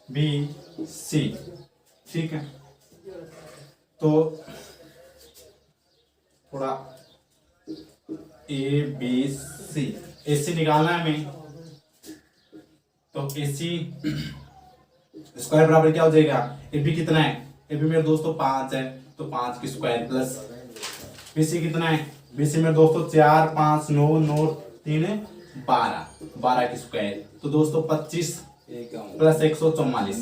B C। ठीक है, तो थोड़ा A B C AC निकालना है हमें। तो AC स्क्वायर बराबर क्या हो जाएगा? AB कितना है? AB मेरे दोस्तों 5 है, तो 5 की स्क्वायर प्लस BC कितना है? BC मेरे दोस्तों 4 5 9 9 3 12 की स्क्वायर, तो दोस्तों 25 प्लस 144।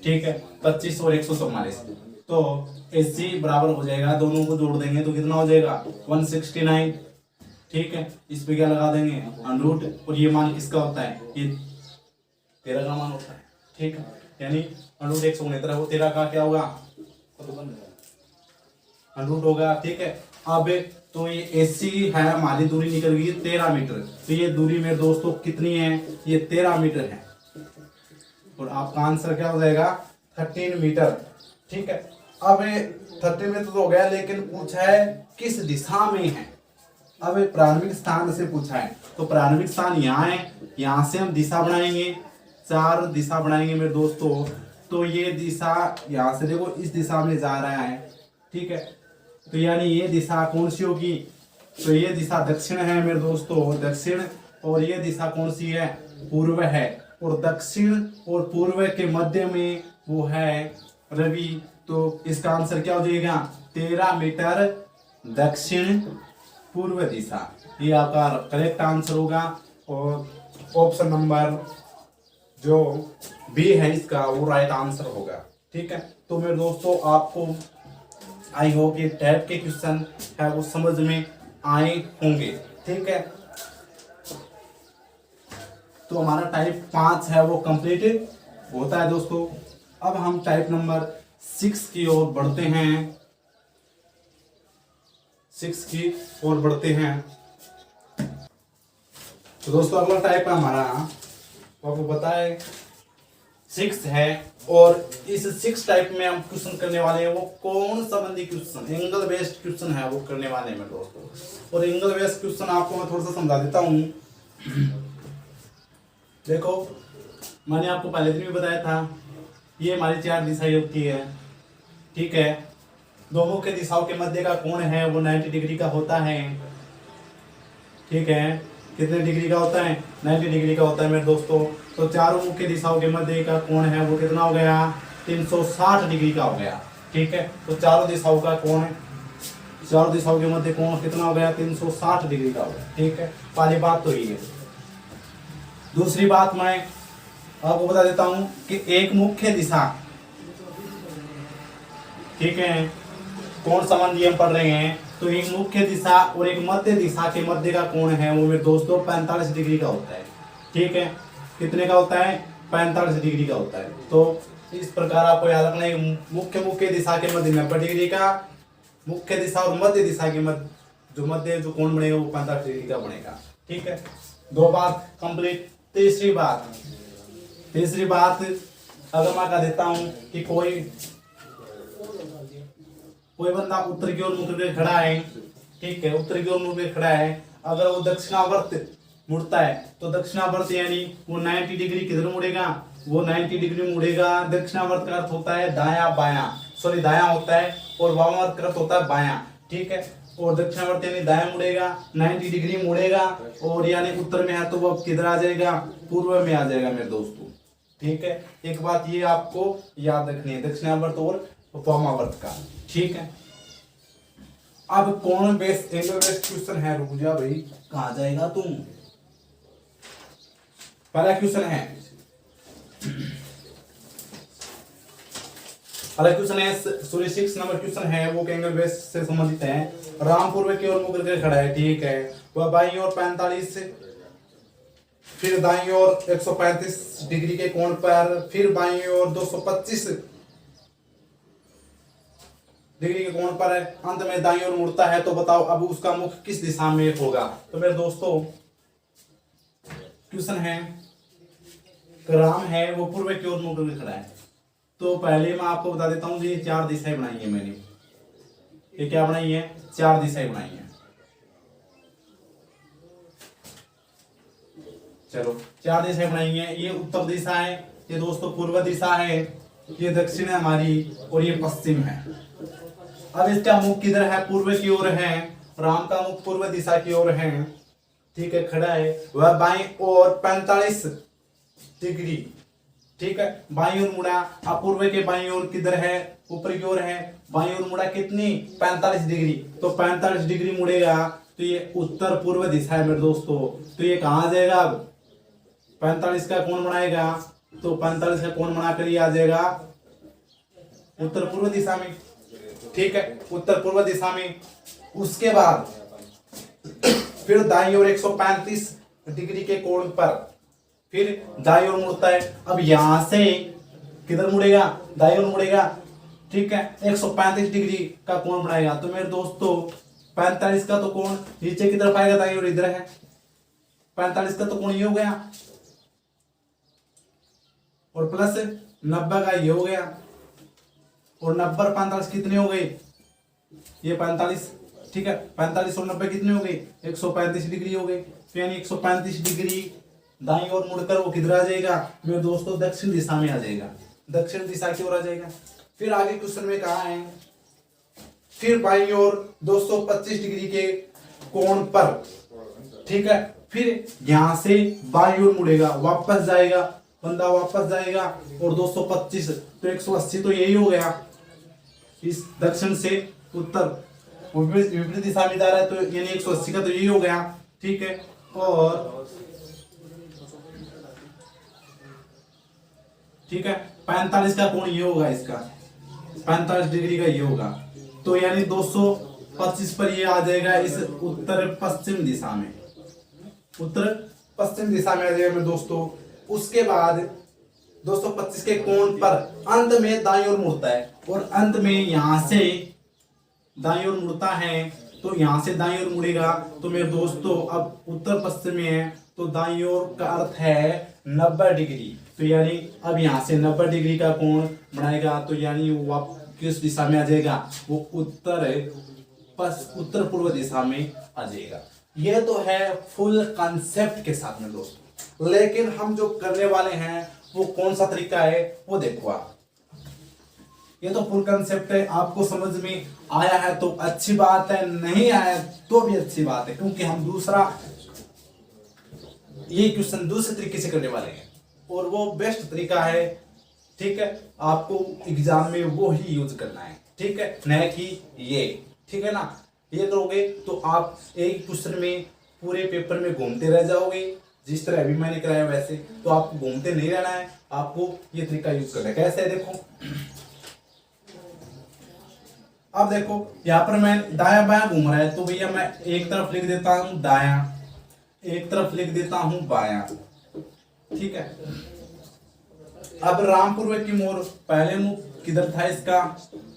ठीक है, 25 और 144, तो AC बराबर हो जाएगा, दोनों को जोड़ देंगे तो कितना हो जाएगा? 169। ठीक है, इस पे क्या लगा देंगे? अंडरूट, और ये मान किसका होता है? ये 13 का मान होता है। ठीक है, यानी अंडरूट 169 वो 13 का क्या होगा? अंडरूट होगा। ठीक है, अब तो ये AC है, हमारी दूरी निकल गई 13 मीटर। तो ये दूरी मेरे दोस्तों कितनी है? ये 13 मीटर है, और आपका आंसर क्या हो जाएगा? 13 मीटर। ठीक है, अब 13 मीटर तो हो गया, लेकिन पूछा है किस दिशा में है। अब प्रारंभिक स्थान से पूछा है, तो प्रारंभिक स्थान यहाँ है, यहाँ से हम दिशा बनाएंगे, 4 दिशा बनाएंगे मेरे दोस्तों। तो ये दिशा यहाँ से देखो इस दिशा में जा रहा है। ठीक है, तो यानी ये दिशा कौन सी होगी? तो ये दिशा दक्षिण है मेरे दोस्तों, दक्षिण। और ये दिशा कौन सी है? पूर्व है। और दक्षिण और पूर्व के मध्य में वो है रवि। तो इसका आंसर क्या हो जाएगा? 13 मीटर दक्षिण पूर्व दिशा। ये आपका करेक्ट आंसर होगा, और ऑप्शन नंबर जो बी है इसका वो राइट आंसर होगा। ठीक है, तो मेरे दोस्तों आपको आई होप ये टाइप के क्वेश्चन है वो समझ में आए होंगे। ठीक है, तो हमारा टाइप 5 है वो कंप्लीट होता है दोस्तों। अब हम टाइप नंबर 6 की ओर बढ़ते हैं। 6 की ओर बढ़ते हैं। तो दोस्तों अगला टाइप है हमारा, आपको पता है 6 है, और इस 6 टाइप में हम क्वेश्चन करने वाले हैं वो कौन संबंधी क्वेश्चन, एंगल बेस्ड क्वेश्चन है वो करने वाले हैं दोस्तों। और एंगल बेस्ड क्वेश्चन आपको मैं थोड़ा सा समझा देता हूँ। देखो, मैंने आपको पहले दिन भी बताया था, ये हमारी 4 दिशाएं होती है। ठीक है, दो मुख्य दिशाओं के मध्य का कोण है वो 90 डिग्री का होता है। ठीक है, कितने डिग्री का होता है? 90 डिग्री का होता है मेरे दोस्तों। तो चारों मुख्य दिशाओं के मध्य का कोण है वो कितना हो गया? 360 डिग्री का हो गया। ठीक है, तो चारों दिशाओं का कोण, चारों दिशाओं के मध्य कोण कितना हो गया? 360 डिग्री का हो गया। ठीक है, पहली बात तो ये है। दूसरी बात मैं आपको बता देता हूं कि एक मुख्य दिशा, ठीक है, कोण संबंधी हम पढ़ रहे हैं, तो एक मुख्य दिशा और एक मध्य दिशा के मध्य का कोण है वो मेरे दोस्तों 45 डिग्री का होता है। ठीक है, कितने का होता है? 45 डिग्री का होता है। तो इस प्रकार आपको याद रखना है, मुख्य दिशा के मध्य 90 डिग्री का, मुख्य दिशा और मध्य दिशा के मध्य जो कोण बनेगा वो 45 डिग्री का बनेगा। ठीक है, 2 बात कंप्लीट। तीसरी बात अगर मैं कह देता हूं कि कोई कोई बंदा उत्तर की ओर मुड़ के खड़ा है, ठीक है, उत्तर की ओर मुड़ के खड़ा है, अगर वो दक्षिणावर्त मुड़ता है तो दक्षिणावर्त यानी वो 90 डिग्री किधर मुड़ेगा, वो 90 डिग्री मुड़ेगा। दक्षिणावर्त का अर्थ होता है दाया बायां, सॉरी दाया होता है, और वामावर्त का अर्थ होता है बायां, ठीक है। और दक्षिणावर्त यानी दाया मुड़ेगा, 90 डिग्री मुड़ेगा, और यानी उत्तर में है तो वो किधर आ जाएगा, पूर्व में आ जाएगा मेरे दोस्तों, ठीक है। एक बात ये आपको याद रखनी है, दक्षिणावर्त और वामावर्त का, ठीक है। अब कोण बेस एंगल बेस क्वेश्चन है, रुक जा भाई, कहां जाएगा तुम। पहला क्वेश्चन है, पहला क्वेश्चन है 6 नंबर क्वेश्चन है, वो एंगल बेस से संबंधित है। रामपुर की ओर मुड़ करके खड़ा है, ठीक है, वह बाईं ओर 45, फिर दाईं ओर 135 डिग्री के कोण पर, फिर बाईं ओर 225 डिग्री के कोण पर है, अंत में दाईं ओर मुड़ता है। तो बताओ अब उसका मुख किस दिशा में होगा। तो मेरे दोस्तों क्वेश्चन है, राम है वो पूर्व की ओर मुड़ कर खड़ा है। तो पहले मैं आपको बता देता हूं, ये 4 दिशाएं बनाई है मैंने। ये क्या बनाई है, 4 दिशाएं बनाई है। चलो 4 दिशाएं बनाई है। ये उत्तर दिशा है, ये दोस्तों पूर्व दिशा है, ये दक्षिण है हमारी, और ये पश्चिम है। अब इसका मुख किधर है, पूर्व की ओर है, राम का मुख पूर्व दिशा की ओर है, ठीक है, खड़ा है। वह बाईं ओर 45 डिग्री, ठीक है, बाईं ओर मुड़ा। अब पूर्व के बाईं ओर किधर है, ऊपर की ओर है, बाईं ओर मुड़ा कितनी, 45 डिग्री। तो 45 डिग्री मुड़ेगा तो ये उत्तर पूर्व दिशा है मेरे दोस्तों। तो ये कहां आ जाएगा, अब 45 का कोण बनाएगा, तो 45 का कोण बनाकर ये आ जाएगा उत्तर पूर्व दिशा में, ठीक है, उत्तर पूर्व दिशा में। उसके बाद फिर दाईं ओर 135 डिग्री के कोण पर फिर दाईं ओर मुड़ता है। अब यहां से किधर मुड़ेगा, दाईं ओर मुड़ेगा, ठीक है, 135 डिग्री का कोण बनाएगा। तो मेरे दोस्तों 45 का तो कोण नीचे की तरफ आएगा, दाईं ओर इधर है, 45 का तो कोण ये हो गया, और प्लस 90 का ये हो गया, और 90 और 45 कितने हो गए, ये 45, ठीक है, 45 और 90 कितने हो गए, 135 डिग्री हो गए। तो यानी 135 डिग्री दाईं ओर मुड़कर वो किधर आ जाएगा मेरे दोस्तों, दक्षिण दिशा में आ जाएगा, दक्षिण दिशा की ओर आ जाएगा। फिर आगे क्वेश्चन में कहा है, फिर बाईं ओर 225 डिग्री के कोण पर, ठीक है, फिर यहां से बाईं ओर मुड़ेगा, वापस जाएगा, बंदा वापस जाएगा, और 225 तो 180 तो यही हो गया, इस दक्षिण से उत्तर विपरीत दिशा में जा रहा है, तो यानी 180 का तो यही हो गया, ठीक है। और ठीक है, 45 का कोण ये होगा, इसका 45 डिग्री का ये होगा, तो यानी 225 पर ये आ जाएगा इस उत्तर पश्चिम दिशा में, उत्तर पश्चिम दिशा में आ जाएगा मेरे दोस्तों। उसके बाद 225 के कोण पर अंत में दाईं ओर मुड़ता है, और अंत में यहां से दाईं ओर मुड़ता है, तो यहां से दाईं ओर मुड़ेगा। तो मेरे दोस्तों अब उत्तर पश्चिम में है, तो दाईं ओर का अर्थ है 90 डिग्री। तो यानी अब यहां से 90 डिग्री का कोण बनाएगा, तो यानी वो किस दिशा में आ जाएगा, वो उत्तर पूर्व दिशा में आ जाएगा। ये तो है फुल कंसेप्ट के साथ में दोस्तों, लेकिन हम जो करने वाले हैं वो कौन सा तरीका है वो देखो आप। ये तो फुल कंसेप्ट है, आपको समझ में आया है तो अच्छी बात है, नहीं आया तो भी अच्छी बात है, क्योंकि हम दूसरा ये क्वेश्चन दूसरे तरीके से करने वाले हैं, और वो बेस्ट तरीका है, ठीक है। आपको एग्जाम में वो ही यूज करना है, ठीक है, न कि ये, ठीक है ना। ये करोगे तो आप एक क्वेश्चन में पूरे पेपर में घूमते रह जाओगे, जिस तरह अभी मैंने कराया वैसे। तो आपको घूमते नहीं रहना है, आपको ये तरीका यूज करना है। कैसे है देखो, अब देखो यहाँ पर मैं दाया बाया घूम रहा है, तो भैया मैं एक तरफ लिख देता हूं दाया, एक तरफ लिख देता हूं बाया, ठीक है। अब राम पूर्व की मोर, पहले मुख किधर था इसका,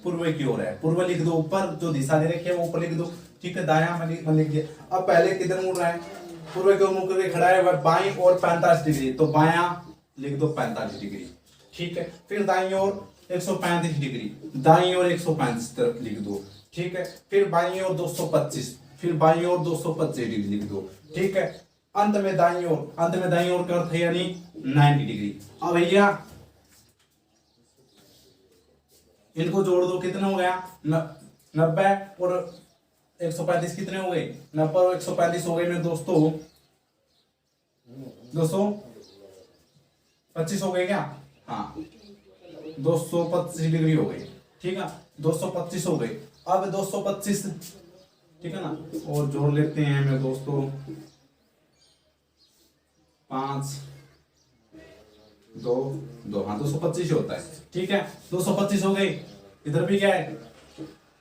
पूर्व की ओर है, पूर्व लिख दो, ऊपर जो दिशा दे रखी है वो ऊपर लिख दो, ठीक है। दाया मैं लिख दिया। अब पहले किधर मुड़ रहा है, पूर्व की ओर मुड़ करके खड़ा है, वह बाईं ओर 45 डिग्री, तो बाया लिख दो 45 डिग्री, ठीक है। फिर दाईं ओर 135 डिग्री, दाईं ओर 135 तरफ लिख दो, ठीक है। फिर बाईं ओर 225, फिर बाईं ओर 225 डिग्री लिख दो, ठीक है। अंत में दाईं ओर का अर्थ है यानी 90 डिग्री। अब भैया इनको जोड़ दो, कितना हो गया 90 और 135 कितने हो गए, 90 और 135 हो गए मेरे दोस्तों 225 हो गए क्या, हाँ 225 डिग्री हो गई, ठीक है 225 हो गई। अब 225, ठीक है ना, और जोड़ लेते हैं मेरे दोस्तों 5 2 2, हाँ 225 होता है, ठीक है 225 हो गई। इधर भी क्या है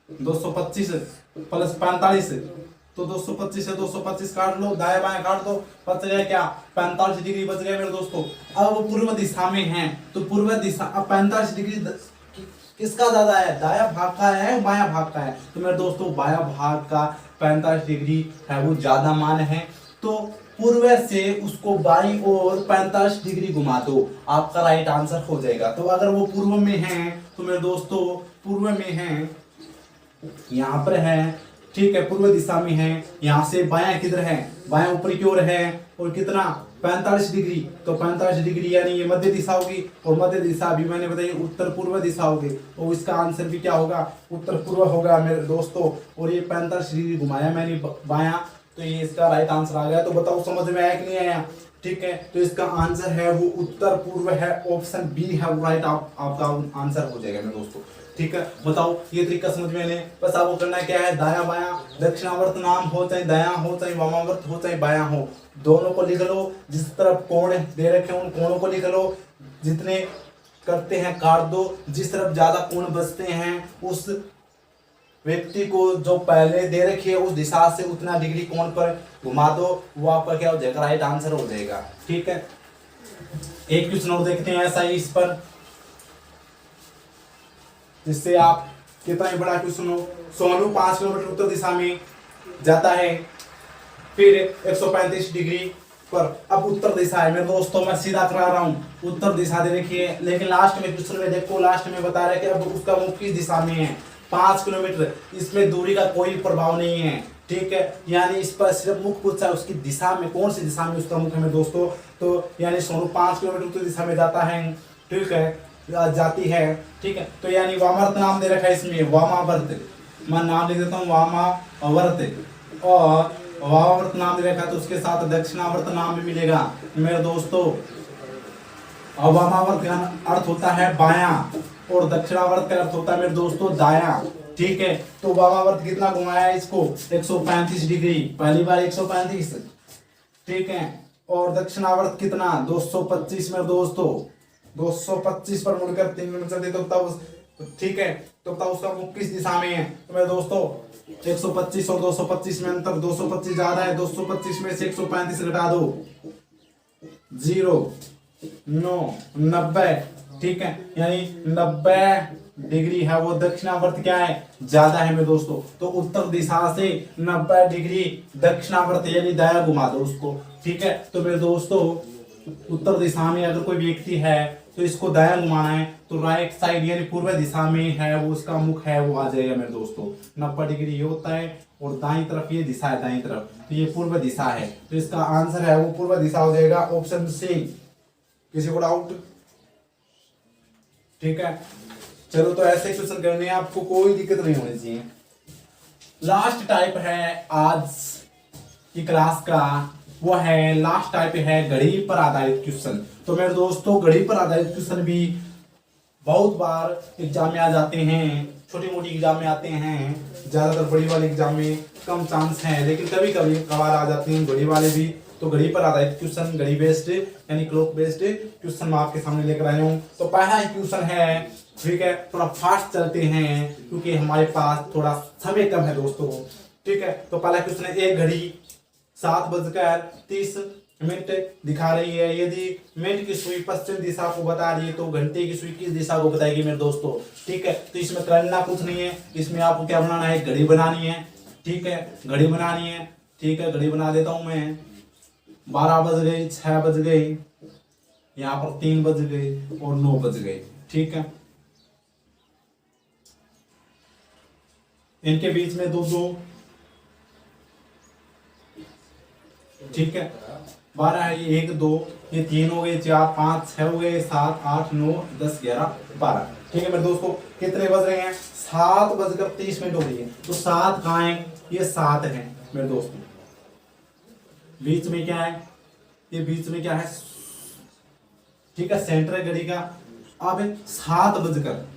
225 प्लस 45, तो 225 से 225 काट लो, दाएं बाएं काट दो, बच गया क्या 45 डिग्री बच गया मेरे दोस्तों। अब वो पूर्व दिशा में है तो पूर्व दिशा, अब 45 डिग्री किसका ज्यादा है, दाया भाग का है बाया भाग का है, तो मेरे दोस्तों बाया भाग का 45 डिग्री है वो ज्यादा मान है, तो पूर्व से उसको बाई ओर 45 डिग्री घुमा दो, आपका राइट आंसर हो जाएगा। तो अगर वो पूर्व में है तो मेरे दोस्तों पूर्व में है, यहाँ पर है, ठीक है पूर्व दिशा में है, यहाँ से बायां किधर है, बायां ऊपर की ओर है, और कितना 45 डिग्री, तो 45 डिग्री यानी ये मध्य दिशा होगी, और मध्य दिशा अभी मैंने बताई उत्तर पूर्व दिशा होगी, तो इसका आंसर भी क्या होगा उत्तर पूर्व होगा मेरे दोस्तों। और ये 45 डिग्री घुमाया मैंने बायां, तो ये इसका राइट आंसर आ गया। तो बताओ समझ में आया कि नहीं आया, ठीक है। तो इसका आंसर है वो उत्तर पूर्व है, ऑप्शन बी है वो राइट आपका आंसर हो जाएगा मेरे दोस्तों, ठीक है। बताओ ये तरीका समझ में आने, बस आपको करना क्या है, दाया बाया दक्षिणावर्त नाम हो चाहे दाया हो चाहे वामावर्त हो चाहे बाया हो, दोनों को लिख लो, जिस तरफ कोण दे रखे उन कोणों को लिख लो, जितने करते हैं काट दो, जिस तरफ ज्यादा कोण बचते हैं उस व्यक्ति को जो पहले दे रखी है उस दिशा से उतना डिग्री कोण पर घुमा दो, वो आपका क्या हो जाएगा राइट आंसर हो जाएगा, ठीक है। एक क्वेश्चन और देखते हैं ऐसा ही इस पर, जिससे आप कितना ही बड़ा क्वेश्चन हो। सोनू 5 किलोमीटर उत्तर दिशा में जाता है, फिर 135 डिग्री पर, अब उत्तर दिशा है मेरे दोस्तों, मैं सीधा करा रहा हूँ उत्तर दिशा दे रखी है, लेकिन लास्ट में क्वेश्चन में देखो लास्ट में बता रहा है कि अब उसका मुख किस दिशा में है, 5 किलोमीटर, इसमें दूरी का कोई प्रभाव नहीं है, ठीक है। यानी इस पर सिर्फ मुख पूछा है उसकी दिशा में, कौन सी दिशा में उसका मुख है मेरे दोस्तों, तो यानी सोनू 5 किलोमीटर उत्तर दिशा में जाता है, ठीक है जाती है, ठीक है। तो यानी वामावर्त नाम दे रखा है इसमें, वामावर्त, मैं नाम लिख देता हूँ वामावर्त, और वामावर्त नाम दे रखा है तो उसके साथ दक्षिणावर्त नाम भी मिलेगा मेरे दोस्तों। और वामावर्त का अर्थ होता है बाया और दक्षिणावर्त का अर्थ होता है मेरे दोस्तों दाया, ठीक है। तो वामावर्त कितना घुमाया इसको 135 डिग्री, पहली बार 135, ठीक है, और दक्षिणावर्त कितना 225 मेरे दोस्तों, 225 पर मुड़कर 3 किलोमीटर चलते तो तब, ठीक है, तो तब उसका मुख किस दिशा में है, तो मेरे दोस्तों 125 और 225 में अंतर, 225 ज्यादा है, 225 में से 135 घटा दो 0 9 90, ठीक है, यानी 90 डिग्री है वो दक्षिणावर्त क्या है ज्यादा है मेरे दोस्तों, तो उत्तर दिशा से 90 डिग्री दक्षिणावर्त यानी दाया घुमा दो उसको, ठीक है। तो मेरे दोस्तों उत्तर दिशा में अगर कोई व्यक्ति है तो इसको दाया घुमाना है, तो राइट साइड यानी पूर्व दिशा में है वो उसका मुख है वो आ जाएगा मेरे दोस्तों, 90 डिग्री ये होता है, और दाईं तरफ ये दिशा है दाईं तरफ, तो ये पूर्व दिशा है, तो इसका आंसर है वो पूर्व दिशा हो जाएगा, ऑप्शन सी। किसी को डाउट, ठीक है। चलो तो ऐसे क्वेश्चन करने हैं, आपको कोई दिक्कत नहीं होनी चाहिए। लास्ट टाइप है आज की क्लास का, वो है लास्ट टाइप है घड़ी पर आधारित क्वेश्चन। तो मेरे दोस्तों घड़ी पर आधारित क्वेश्चन भी बहुत बार एग्जाम में आ जाते हैं, छोटी मोटी एग्जाम में आते हैं, ज्यादातर बड़ी वाले एग्जाम में कम चांस है, लेकिन कभी कभी कभार आ जाते हैं घड़ी वाले भी। तो घड़ी पर आधारित क्वेश्चन, घड़ी बेस्ड यानी क्लॉक बेस्ड क्वेश्चन मैं आपके सामने लेकर आया हूँ। तो पहला ही क्वेश्चन है, ठीक है, थोड़ा फास्ट चलते हैं क्योंकि हमारे पास थोड़ा समय कम है दोस्तों, ठीक है। तो पहला क्वेश्चन है, एक घड़ी 7:30 दिखा रही है, यदि मिनट की सुई पश्चिम दिशा को बता रही है तो घंटे की सुई किस दिशा को बताएगी मेरे दोस्तों, ठीक है। तो इसमें करना कुछ नहीं है, इसमें आपको क्या बनाना है, घड़ी बनानी है, ठीक है, घड़ी बनानी है, ठीक है। घड़ी बना देता हूं मैं, 12 बज गई, 6 बज गई, यहाँ पर 3 बज गए और 9 बज गए, ठीक है। इनके बीच में दो दो, ठीक है। 12 है, ये 1 2, ये 3 हो गए, 4 5 6 हो गए, 7 8 9 10 11 12, ठीक है मेरे दोस्तों। कितने बज रहे हैं? 7:30 हो रही है। तो 7 कहाँ है? ये 7 है मेरे दोस्तों। बीच में क्या है? ये बीच में क्या है? ठीक है, सेंटर है घड़ी का। अब 7 बजकर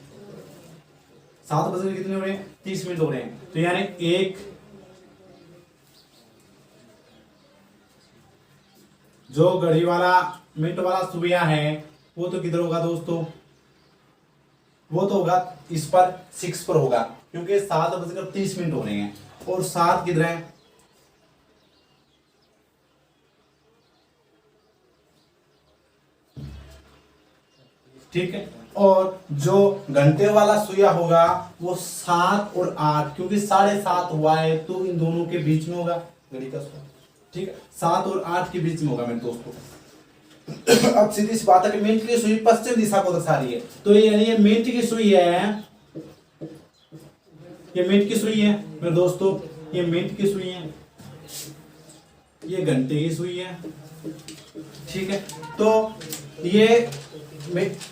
कितने हो रहे हैं? 30 मिनट हो रहे हैं। तो यानी एक जो घड़ी वाला मिनट वाला सुइया है वो तो किधर होगा दोस्तों? वो तो होगा इस पर 6 पर होगा, क्योंकि 7:30 हो रहे हैं। और 7 किधर है? ठीक है। और जो घंटे वाला सुइया होगा वो 7 और 8, क्योंकि 7:30 हुआ है तो इन दोनों के बीच में होगा घड़ी का सुइया। ठीक है, 7 और 8 के बीच में होगा मेरे दोस्तों। अब सीधी सी बात है कि मिनट की सुई पश्चिम दिशा को दर्शा रही है। तो ये यानी ये मिनट की सुई है, ये मिनट की सुई है मेरे दोस्तों, ये मिनट की सुई है, ये घंटे की सुई है। ठीक है, तो ये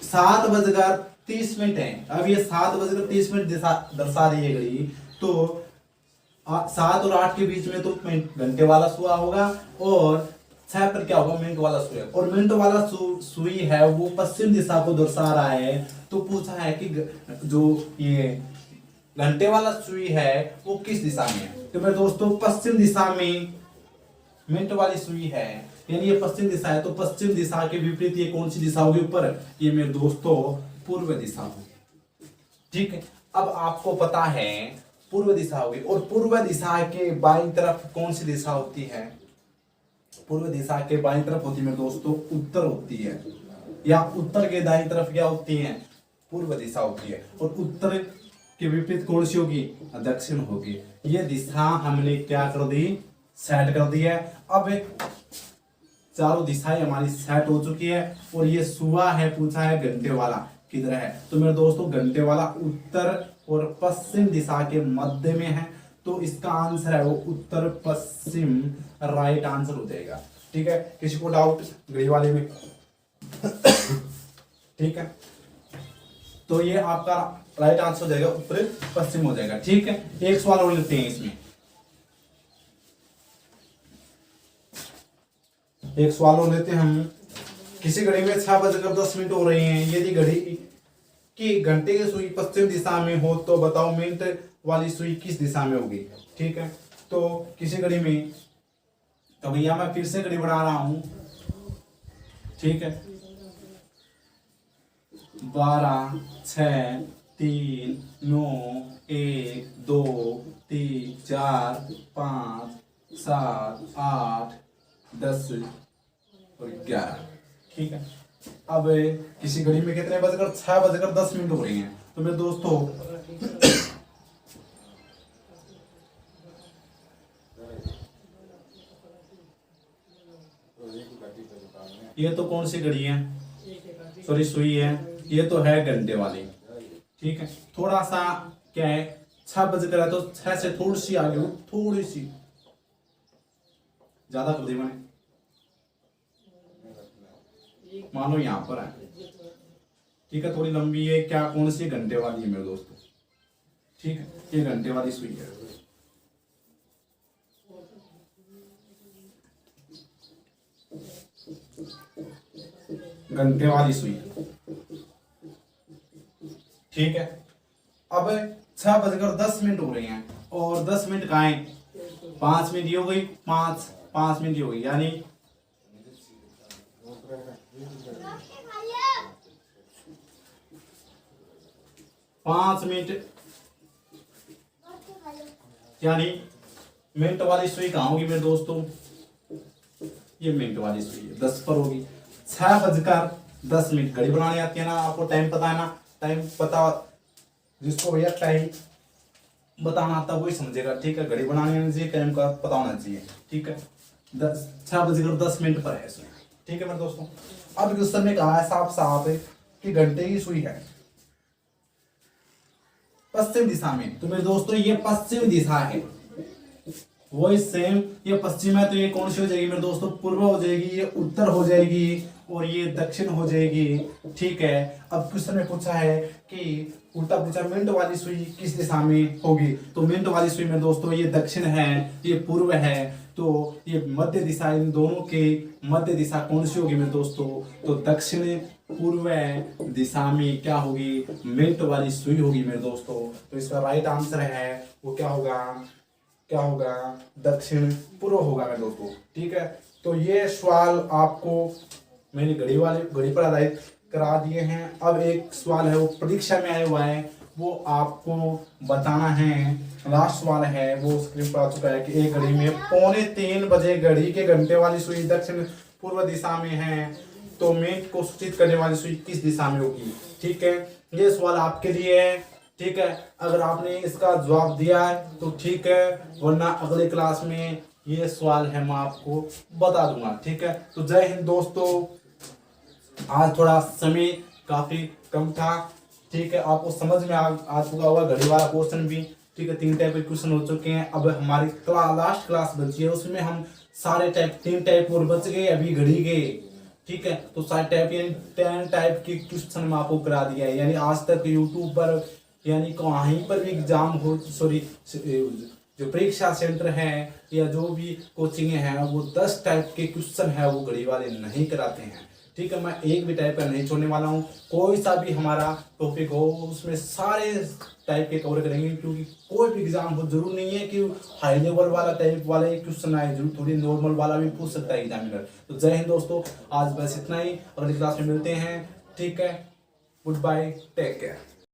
7:30 है। अब ये 7:30 दर्शा रही है घड़ी, तो 7 और 8 के बीच में तो घंटे वाला सुआ होगा, और 6 पर क्या होगा? मिनट वाला सुई। और मिनट वाला सुई है वो पश्चिम दिशा को दर्शा रहा है। तो पूछा है कि जो ये घंटे वाला सुई है वो किस दिशा में है? तो मेरे दोस्तों पश्चिम दिशा में मिनट वाली सुई है, यानी ये पश्चिम दिशा है। तो पश्चिम दिशा के विपरीत ये कौन सी दिशा होगी? ऊपर। ये मेरे दोस्तों पूर्व दिशा होगी। ठीक है, अब आपको पता है पूर्व दिशा होगी। और पूर्व दिशा के बाईं तरफ कौन सी दिशा होती है? पूर्व दिशा के बाईं तरफ होती है मेरे दोस्तों उत्तर होती है, या उत्तर के दाईं तरफ क्या होती है? पूर्व दिशा होती है। और उत्तर के विपरीत कौन सी होगी? दक्षिण होगी। ये दिशा हमने क्या कर दी? सेट कर दी है। अब चारों दिशाएं हमारी सेट हो चुकी है। और ये सुआ है, पूछा है घंटे वाला किधर है? तो मेरे दोस्तों घंटे वाला उत्तर और पश्चिम दिशा के मध्य में है। तो इसका आंसर है वो उत्तर पश्चिम, राइट आंसर हो जाएगा। ठीक है, किसी को डाउट घड़ी वाले में? ठीक है, तो ये आपका राइट आंसर हो जाएगा, उत्तर पश्चिम हो जाएगा। ठीक है, एक सवाल और लेते हैं इसमें। एक सवाल और लेते हैं हम। किसी घड़ी में 6:10 हो रहे हैं। यदि घड़ी की घंटे की सुई पश्चिम दिशा में हो तो बताओ मिनट वाली सुई किस दिशा में होगी? ठीक है, तो किसी घड़ी में, तो भैया मैं फिर से घड़ी बना रहा हूं। ठीक है, 12 6 3 9 1 2 3 4 5 7 8 10 और 11। ठीक है, अब किसी घड़ी में कितने बजकर 6:10 हो रही हैं। तो मेरे दोस्तों ये तो कौन सी घड़ी है? सॉरी सुई है। ये तो है घंटे वाली। ठीक है, थोड़ा सा क्या है, 6 बजकर है तो 6 से थोड़ी सी आगे, थोड़ी सी ज्यादा कर दी मैंने, मानो यहां पर है। ठीक है, थोड़ी लंबी है। क्या कौन सी? घंटे वाली है मेरे दोस्तों। ठीक है, ये घंटे वाली सुई है। घंटे वाली सुई। ठीक है, अब 6:10 हो रही हैं, और 10 मिनट कहाँ है? 5 मिनट हो गई, 5 मिनट हो गई, यानी 5 मिनट, यानी मिनट वाली सुई कहाँ होगी मेरे दोस्तों? ये मिनट वाली सुई है, 10 पर होगी। 6:10 घड़ी बनानी आती है ना आपको? टाइम पता है ना? टाइम पता, जिसको भैया टाइम बताना आता वही समझेगा। ठीक है, घड़ी बनानी आनी चाहिए, टाइम का पता होना चाहिए। ठीक है, 6:10 पर है सुई। ठीक है मेरे दोस्तों, अब क्वेश्चन में कहा है साफ साफ कि घंटे की सुई है। पश्चिम दिशा में। तो मेरे दोस्तों ये पश्चिम दिशा है, वही सेम ये पश्चिम है तो ये कौन सी हो जाएगी मेरे दोस्तों, पूर्व हो जाएगी, ये उत्तर हो जाएगी और ये दक्षिण हो जाएगी। ठीक है, अब क्वेश्चन में पूछा है कि उल्टा पूछा मिंट वाली सुई किस दिशा में होगी, तो मिंट वाली सुई में दोस्तों ये दक्षिण है, ये पूर्व है, तो ये मध्य दिशा, इन दोनों के मध्य दिशा कौन सी होगी मेरे दोस्तों, तो दक्षिण पूर्व दिशा में क्या होगी, मिंट वाली सुई होगी मेरे दोस्तों। तो इसका राइट आंसर है वो क्या होगा, क्या होगा, दक्षिण पूर्व होगा मेरे दोस्तों। ठीक है, तो ये सवाल आपको मैंने घड़ी पर आधारित करा दिए हैं। अब एक सवाल है वो परीक्षा में आया हुआ है, वो आपको बताना है। लास्ट सवाल है वो स्क्रीन पर आ चुका है कि एक घड़ी में 2:45 बजे घड़ी के घंटे वाली सुई दक्षिण पूर्व दिशा में है, तो मिनट को सूचित करने वाली सुई किस दिशा में होगी। ठीक है, ये सवाल आपके लिए है। ठीक है, अगर आपने इसका जवाब दिया है तो ठीक है, वरना अगले क्लास में ये सवाल है मैं आपको बता दूंगा। ठीक है, तो जय हिंद दोस्तों। आज थोड़ा समय काफी कम था। ठीक है, आपको समझ में आ चुका होगा घड़ी वाला क्वेश्चन भी। ठीक है, 3 टाइप के क्वेश्चन हो चुके हैं। अब हमारी लास्ट क्लास बची है, उसमें हम सारे टाइप 3 टाइप और बच गए अभी घड़ी के। ठीक है, तो सारे टाइप यानी 10 टाइप के क्वेश्चन मैं आपको करा दिया है। यानी आज तक यूट्यूब पर यानी कहीं पर भी एग्जाम हो, सॉरी जो परीक्षा सेंटर है या जो भी कोचिंग है वो 10 टाइप के क्वेश्चन है वो घड़ी वाले नहीं कराते हैं। ठीक है, मैं एक भी टाइप का नहीं छोड़ने वाला हूँ। कोई सा भी हमारा टॉपिक हो उसमें सारे टाइप के कवर करेंगे, क्योंकि कोई भी एग्जाम हो जरूर नहीं है कि हाई लेवल वाला टाइप वाले क्वेश्चन आए, जरूर थोड़ी नॉर्मल वाला भी पूछ सकता है एग्जामिनर। तो जय हिंद दोस्तों, आज बस इतना ही, अगली क्लास में मिलते हैं। ठीक है, गुड बाय, टेक केयर।